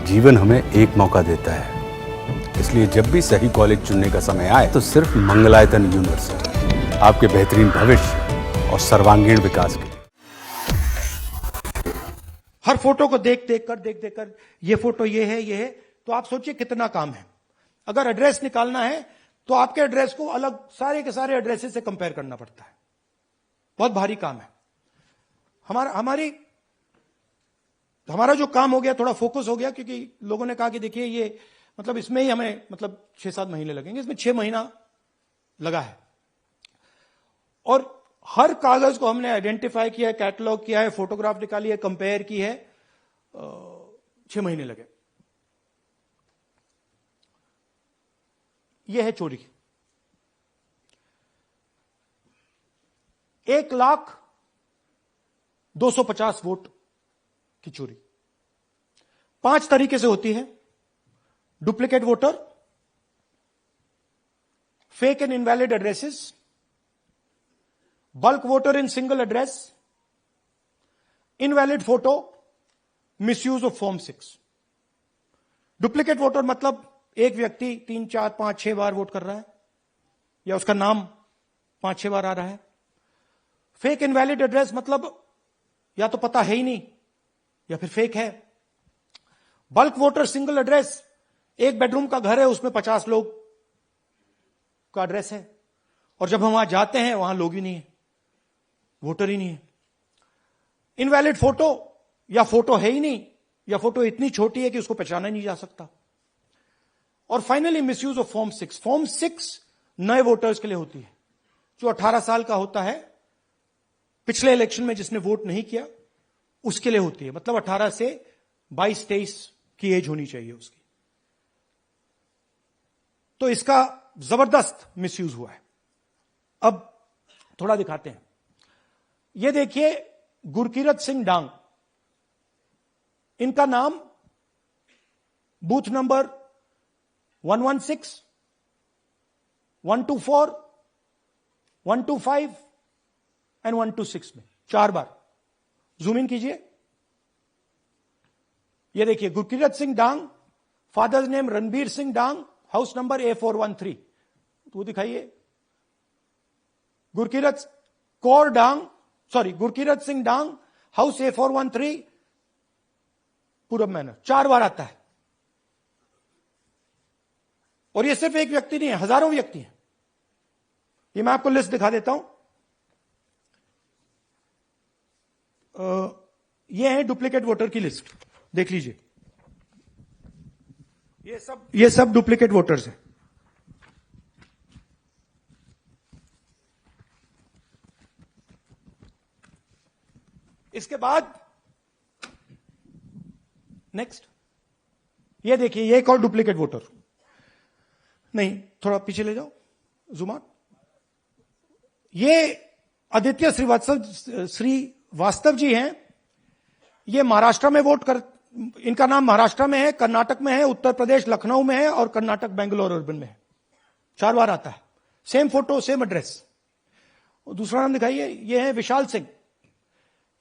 जीवन हमें एक मौका देता है, इसलिए जब भी सही कॉलेज चुनने का समय आए तो सिर्फ मंगलायतन यूनिवर्सिटी आपके बेहतरीन भविष्य और सर्वांगीण विकास के लिए। हर फोटो को देख देख कर ये फोटो ये है, तो आप सोचिए कितना काम है। अगर एड्रेस निकालना है तो आपके एड्रेस को अलग सारे के सारे एड्रेसेस से कंपेयर करना पड़ता है, बहुत भारी काम है। हमारा जो काम हो गया, थोड़ा फोकस हो गया, क्योंकि लोगों ने कहा कि देखिए ये मतलब इसमें ही हमें मतलब 6-7 महीने लगेंगे, इसमें 6 महीना लगा है। और हर कागज को हमने आइडेंटिफाई किया है, कैटलॉग किया है, फोटोग्राफ निकाली है, कंपेयर की है, 6 महीने लगे। यह है चोरी। 1,02,50 वोट की चोरी 5 तरीके से होती है। Duplicate voter, fake and invalid addresses, bulk voter in single address, invalid photo, misuse of form 6। Duplicate voter मतलब एक व्यक्ति 3, 4, 5, 6 बार वोट कर रहा है, या उसका नाम 5-6 बार आ रहा है। फेक इनवैलिड एड्रेस मतलब या तो पता है ही नहीं या फिर फेक है। बल्क वोटर सिंगल एड्रेस, एक बेडरूम का घर है, उसमें 50 लोग का एड्रेस है, और जब हम वहां जाते हैं वहां लोग ही नहीं है, वोटर ही नहीं है। इनवैलिड फोटो, या फोटो है ही नहीं, या फोटो इतनी छोटी है कि उसको पहचाना नहीं जा सकता। और finally misuse of form 6। Form 6 नए वोटर्स के लिए होती है, जो 18 साल का होता है, पिछले इलेक्शन में जिसने वोट नहीं किया उसके लिए होती है। मतलब 18 से 22-23 की एज होनी चाहिए उसकी। तो इसका जबरदस्त मिसयूज हुआ है। अब थोड़ा दिखाते हैं। यह देखिए, गुरकीरत सिंह डांग, इनका नाम बूथ नंबर 116, 124, 125 एंड 126 में 4 बार। जूम इन कीजिए। यह देखिए, गुरकीरत सिंह डांग, फादर्स नेम रणबीर सिंह डांग, हाउस नंबर A413। तो दिखाइए, गुरकीरत सिंह डांग, हाउस A413, पूरब मैनर। 4 बार आता है। और ये सिर्फ एक व्यक्ति नहीं है, हजारों व्यक्ति हैं। ये मैं आपको लिस्ट दिखा देता हूं। ये है डुप्लीकेट वोटर की लिस्ट, देख लीजिए। ये सब डुप्लीकेट वोटर्स हैं। इसके बाद नेक्स्ट, ये देखिए, ये एक और डुप्लीकेट वोटर। नहीं, थोड़ा पीछे ले जाओ, जूम आउट। ये आदित्य श्रीवास्तव जी हैं। ये महाराष्ट्र में इनका नाम महाराष्ट्र में है, कर्नाटक में है, उत्तर प्रदेश लखनऊ में है, और कर्नाटक बेंगलोर अर्बन में है। 4 बार आता है। Same photo, same address. दूसरा नाम दिखाइए। ये है विशाल सिंह।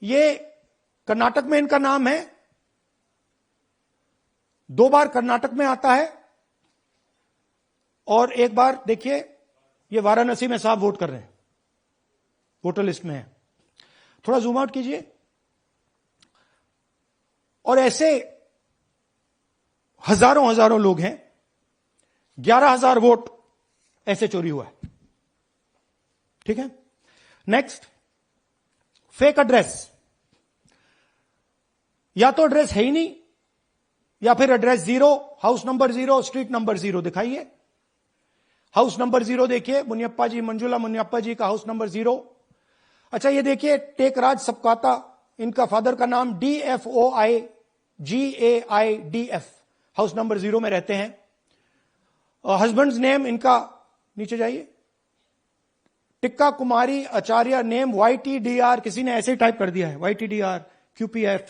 ये कर्नाटक में इनका नाम है, 2 बार कर्नाटक में आता है, और 1 बार देखिए, ये वाराणसी में साहब वोट कर रहे हैं, वोटर लिस्ट में है। थोड़ा जूम आउट कीजिए। और ऐसे हजारों लोग हैं। 11,000 वोट ऐसे चोरी हुआ है। ठीक है। Next, fake address. या तो एड्रेस है ही नहीं, या फिर address 0, house number 0, street number 0। दिखाइए, हाउस नंबर 0 देखिए, मुनियप्पा जी, मंजुला मुनियप्पा जी का हाउस नंबर 0। अच्छा, ये देखिए, टेकराज सबकाता, इनका फादर का नाम DFOIGAIDF, हाउस नंबर 0 में रहते हैं। हस्बैंड्स नेम इनका, नीचे जाइए, टिक्का कुमारी आचार्य, नेम YTDR, किसी ने ऐसे ही टाइप कर दिया है, YTDR QPF।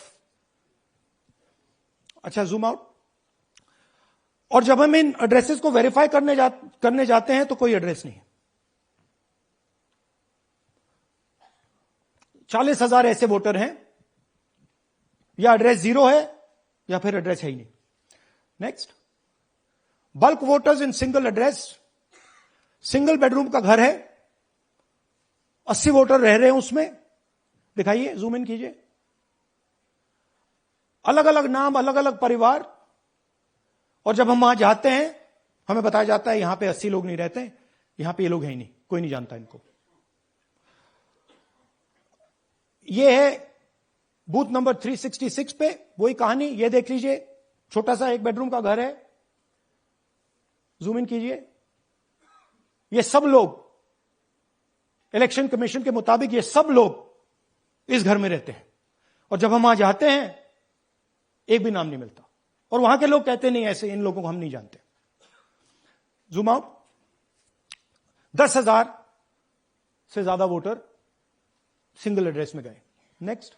अच्छा, जूम आउट। और जब हम इन एड्रेसेस को वेरीफाई करने जाते हैं तो कोई एड्रेस नहीं है। 40,000 ऐसे वोटर हैं, या एड्रेस 0 है या फिर एड्रेस है ही नहीं। Next, bulk voters in single address, single bedroom का घर है, 80 वोटर रह रहे हैं उसमें, दिखाइए, जूम इन कीजिए, अलग अलग नाम, अलग अलग परिवार, और जब हम वहां जाते हैं हमें बताया जाता है यहां पे 80 लोग नहीं रहते, यहां पे ये लोग हैं ही नहीं, कोई नहीं जानता इनको। ये है बूथ नंबर 366 पे, वही कहानी, ये देख लीजिए, छोटा सा एक बेडरूम का घर है, जूम इन कीजिए, ये सब लोग इलेक्शन कमीशन के मुताबिक ये सब लोग इस घर में रहते हैं, और जब हम वहां जाते हैं एक भी नाम नहीं मिलता, और वहां के लोग कहते नहीं ऐसे, इन लोगों को हम नहीं जानते। जूम आउट, 10,000 से ज्यादा वोटर सिंगल एड्रेस में गए। नेक्स्ट,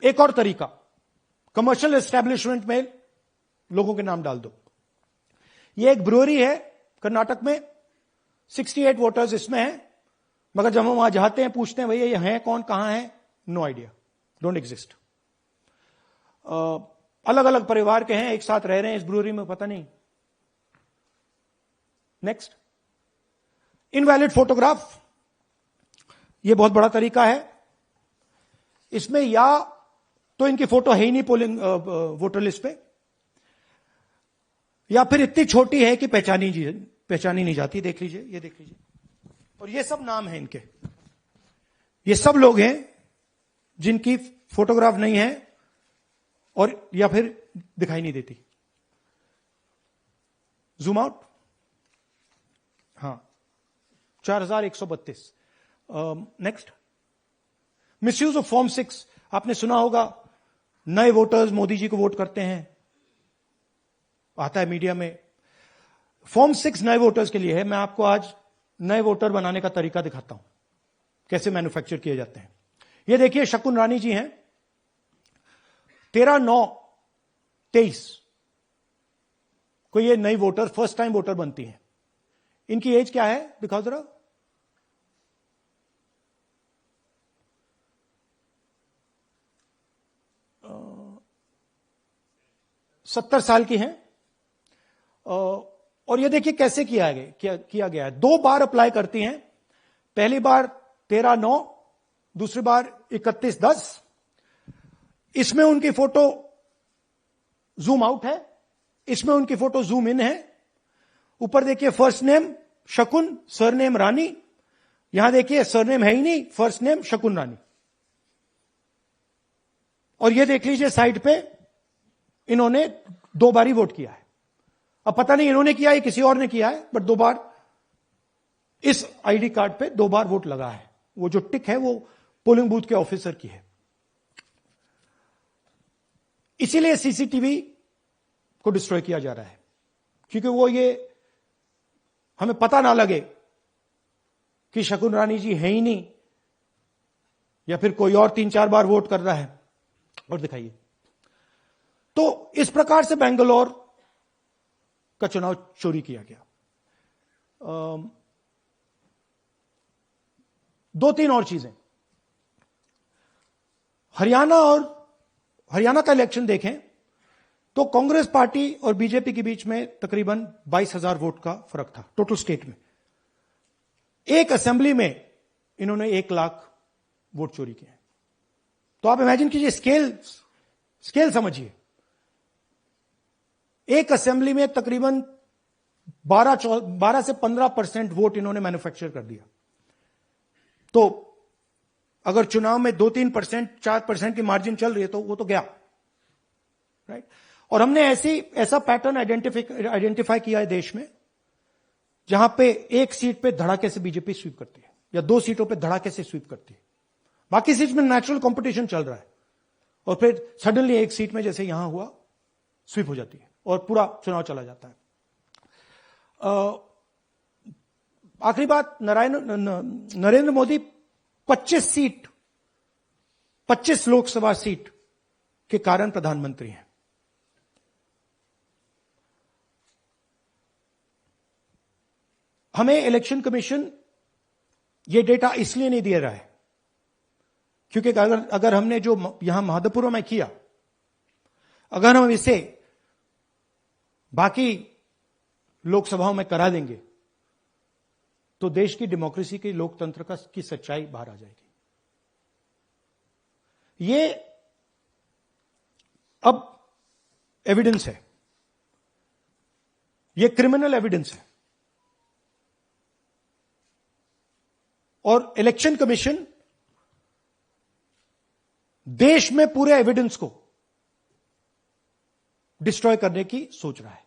एक और तरीका, कमर्शियल एस्टेब्लिशमेंट में लोगों के नाम डाल दो। ये एक ब्रूअरी है कर्नाटक में, 68 वोटर्स इसमें हैं, मगर जब हम वहां जाते हैं पूछते हैं भैया ये हैं कौन, कहां है, नो आइडिया, डोंट एग्जिस्ट। अलग अलग परिवार के हैं, एक साथ रह रहे हैं इस ब्रूअरी में, पता नहीं। नेक्स्ट, इनवैलिड फोटोग्राफ, यह बहुत बड़ा तरीका है। इसमें या तो इनकी फोटो है ही नहीं पोलिंग वोटर लिस्ट पे, या फिर इतनी छोटी है कि पहचानी नहीं जाती। देख लीजिए, ये देख लीजिए, और ये सब नाम है इनके, ये सब लोग हैं जिनकी फोटोग्राफ नहीं है और या फिर दिखाई नहीं देती। जूम आउट, हां, 4132। नेक्स्ट, मिसयूज ऑफ फॉर्म 6, आपने सुना होगा, नए वोटर्स मोदी जी को वोट करते हैं, आता है मीडिया में। फॉर्म 6 नए वोटर्स के लिए है। मैं आपको आज नए वोटर बनाने का तरीका दिखाता हूं, कैसे मैन्युफैक्चर किए जाते हैं। ये देखिए, शकुन रानी जी हैं, 13/9/23 को ये नई वोटर, फर्स्ट टाइम वोटर बनती हैं। इनकी एज क्या है, दिखाओ जरा, 70 साल की हैं। और ये देखिए कैसे किया गया है। 2 बार अप्लाई करती हैं, पहली बार 13/9, दूसरी बार 31/10। इसमें उनकी फोटो जूम आउट है, इसमें उनकी फोटो जूम इन है। ऊपर देखिए फर्स्ट नेम शकुन, सरनेम रानी, यहां देखिए सरनेम है ही नहीं, फर्स्ट नेम शकुन रानी। और ये देख लीजिए साइड पे, इन्होंने 2 बार ही वोट किया है। अब पता नहीं इन्होंने किया है किसी और ने किया है, बट 2 बार इस आईडी कार्ड पे 2 बार वोट लगा है। वो जो टिक है वो पोलिंग बूथ के ऑफिसर की है। इसीलिए सीसीटीवी को डिस्ट्रॉय किया जा रहा है, क्योंकि वो ये हमें पता ना लगे कि शकुन रानी जी है ही नहीं, या फिर कोई और 3-4 बार वोट कर रहा है। और दिखाइए, तो इस प्रकार से बेंगलोर का चुनाव चोरी किया गया। 2-3 और चीजें, हरियाणा का इलेक्शन देखें तो कांग्रेस पार्टी और बीजेपी के बीच में तकरीबन 22,000 वोट का फर्क था टोटल स्टेट में। एक असेंबली में इन्होंने 1 लाख वोट चोरी किए। तो आप इमेजिन कीजिए, स्केल समझिए। एक असेंबली में तकरीबन 12 से 15% वोट इन्होंने मैन्युफैक्चर कर दिया। तो अगर चुनाव में 2-3%, 4% की मार्जिन चल रही है तो वो तो गया, राइट। और हमने ऐसा पैटर्न आइडेंटिफाई किया है देश में, जहां पे एक सीट पे धड़ाके से बीजेपी स्वीप करती है, या 2 सीटों पे धड़ाके से स्वीप करती है। बाकी सीट में नेचुरल कंपटीशन चल रहा है, और फिर सडनली एक सीट में जैसे यहां हुआ स्वीप हो जाती है और पूरा चुनाव चला जाता है। आखिरी बात, नरेंद्र मोदी 25 लोकसभा सीट के कारण प्रधानमंत्री हैं। हमें इलेक्शन कमीशन ये डेटा इसलिए नहीं दे रहा है क्योंकि अगर हमने जो यहां महादपुर में किया, अगर हम इसे बाकी लोकसभाओं में करा देंगे तो देश की डेमोक्रेसी की लोकतंत्र की सच्चाई बाहर आ जाएगी। ये अब एविडेंस है, ये क्रिमिनल एविडेंस है और इलेक्शन कमीशन देश में पूरे एविडेंस को डिस्ट्रॉय करने की सोच रहा है।